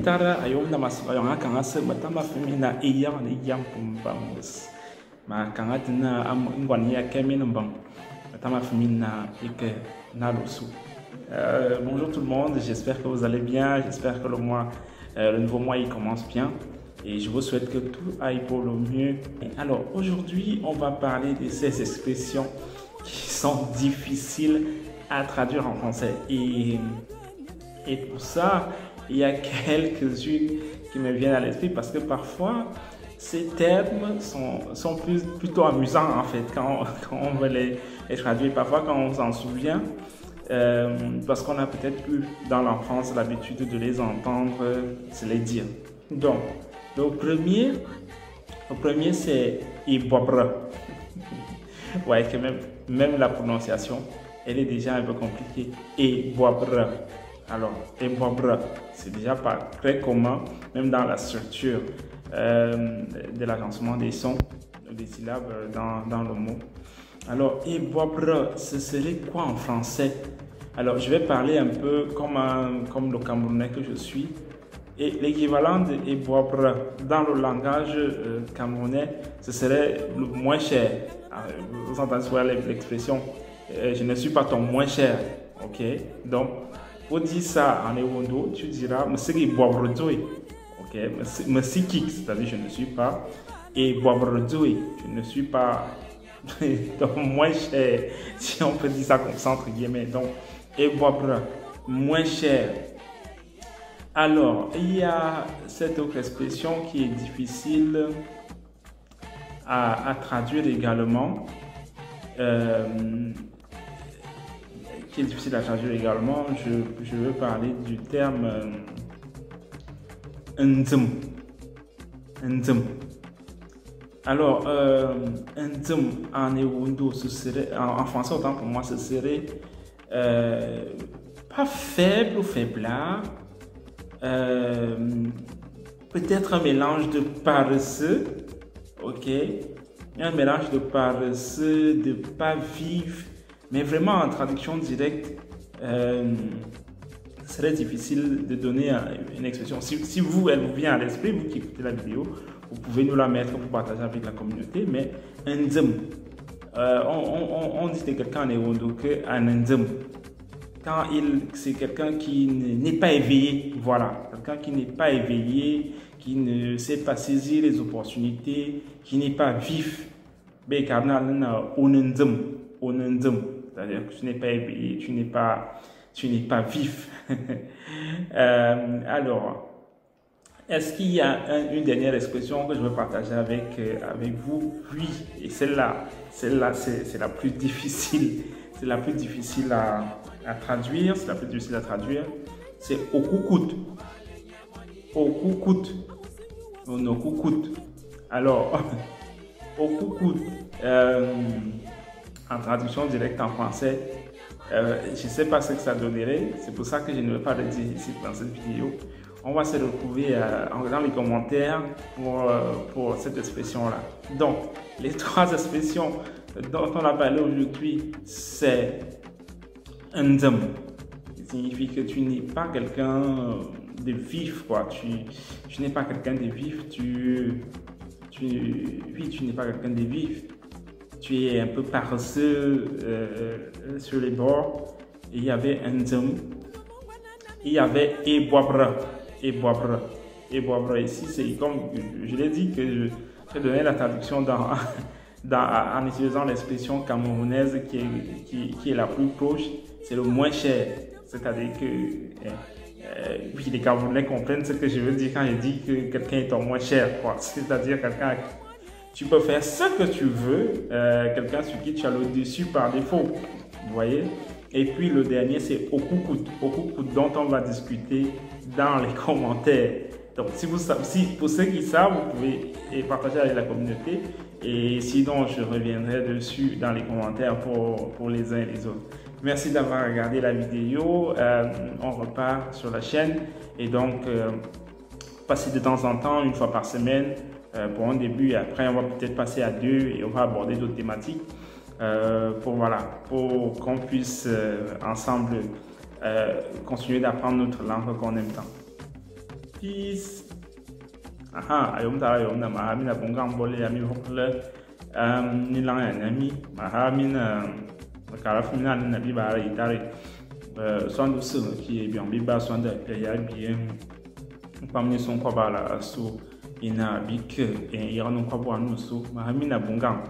tara ayom na masayong kanga se matama femina iyang ni yam pumbamos ma kanga tina am ngwani ya kemi nambang matama femina ike na losu. Bonjour tout le monde, j'espère que vous allez bien, j'espère que le nouveau mois il commence bien et je vous souhaite que tout aille pour le mieux. Alors aujourd'hui on va parler de ces expressions qui sont difficiles à traduire en français et pour ça il y a quelques-unes qui me viennent à l'esprit parce que parfois ces termes sont plutôt amusants en fait quand on veut les traduire, parfois quand on s'en souvient. Parce qu'on a peut-être eu dans l'enfance l'habitude de les entendre se les dire. Donc, le premier c'est Ibobre. Ouais, que même la prononciation, elle est déjà un peu compliquée. Ibobre. Alors, Ibobre, c'est déjà pas très commun, même dans la structure de l'agencement des sons, des syllabes dans le mot. Alors, Ibobre, ce serait quoi en français? Alors, je vais parler un peu comme le Camerounais que je suis. Et l'équivalent de Ibobre dans le langage camerounais, ce serait le moins cher. Vous entendez souvent l'expression je ne suis pas ton moins cher. Ok? Donc, pour dire ça en Ewondo, tu diras Monsieur Ibobre Doi. Ok? Monsieur Kik, c'est-à-dire je ne suis pas. Ibobre Doi, je ne suis pas. Donc moins cher, si on peut dire ça comme ça entre guillemets. Donc, Ibobre, moins cher. Alors, il y a cette autre expression qui est difficile à traduire également. Je veux parler du terme nzum. Alors, nzum en Ewondo, en français, autant pour moi, ce serait pas faible ou faiblard, peut-être un mélange de paresseux, ok, un mélange de paresseux, de pas vif, mais vraiment en traduction directe, ce serait difficile de donner une expression. Si elle vous vient à l'esprit, vous qui écoutez la vidéo, vous pouvez nous la mettre pour partager avec la communauté, mais un nzum, on dit de quelqu'un en Ewondo qu'un nzum, quand c'est quelqu'un qui n'est pas éveillé, voilà, quelqu'un qui n'est pas éveillé, qui ne sait pas saisir les opportunités, qui n'est pas vif, c'est-à-dire que tu n'es pas éveillé, tu n'es pas vif. Alors, est-ce qu'il y a une dernière expression que je veux partager avec vous? Oui, et celle-là, c'est la plus difficile. C'est la plus difficile à traduire. C'est la plus difficile à traduire. C'est okukut. Okukut. Okukut. Alors, okukut, en traduction directe en français, je ne sais pas ce que ça donnerait. C'est pour ça que je ne vais pas le dire ici dans cette vidéo. On va se retrouver dans les commentaires pour cette expression-là. Donc, les trois expressions dont on a parlé aujourd'hui, c'est nzum, qui signifie que tu n'es pas quelqu'un de vif, quoi. Tu n'es pas quelqu'un de vif, oui, tu n'es pas quelqu'un de vif. Tu es un peu paresseux sur les bords. Et il y avait nzum. Il y avait Ibobre. Ibobre ici, c'est comme je l'ai dit que je donnais la traduction en utilisant l'expression camerounaise qui est la plus proche, c'est le moins cher. C'est-à-dire que oui, les Camerounais comprennent ce que je veux dire quand je dis que quelqu'un est au moins cher. C'est-à-dire quelqu'un, tu peux faire ce que tu veux, quelqu'un sur qui tu as le dessus par défaut. Vous voyez? Et puis le dernier, c'est Okukut. Okukut dont on va discuter dans les commentaires. Donc, pour ceux qui savent, vous pouvez partager avec la communauté. Et sinon, je reviendrai dessus dans les commentaires pour les uns et les autres. Merci d'avoir regardé la vidéo. On repart sur la chaîne. Et donc, passer de temps en temps, une fois par semaine, pour un début. Et après, on va peut-être passer à 2 et on va aborder d'autres thématiques. Pour qu'on puisse ensemble continuer d'apprendre notre langue qu'on aime tant. peace. Ayom ta ayom na mahamina bungang bole ya mi hokle ni lang ya nami mahamina makara fumina na bi bara itare son du se qui bien bi ba son de ya bien pamni son ko bala so ina bik e ya no ko bo anu so mahamina bungang